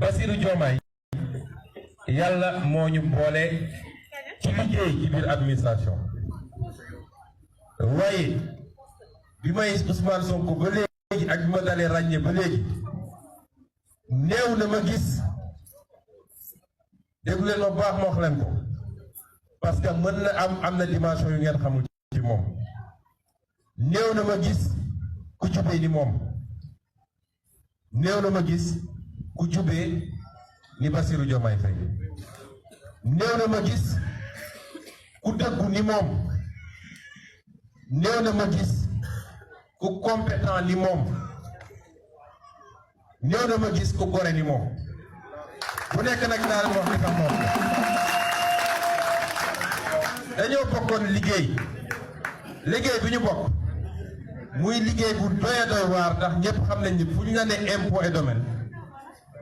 Bassirou Diomaye yàlla moo ñu boole ci liggéey ci biir administration waaye bi may Ousmane Sonko ba léegi ak bi ma dalee ràññee ba léegi néew na ma gis déglu leen ma baax ma wax leen ko parce que mën na am na dimension yu ngeen xamul ci moom néew na ma gis ku jubee ni moom néew na ma gis ku jubee ni Bassirou Diomaye Faye néew na ma gis ku dëggu ni moom néew na ma gis ku compétent ni moom néew na ma gis ku gore ni moom bu nekk nag naa leen wax li tax moom dañoo bokkoon liggéey bi ñu bokk muy liggéey bu doy waar ndax ñëpp xam nañ ni fu ñu la nee impôt et domaine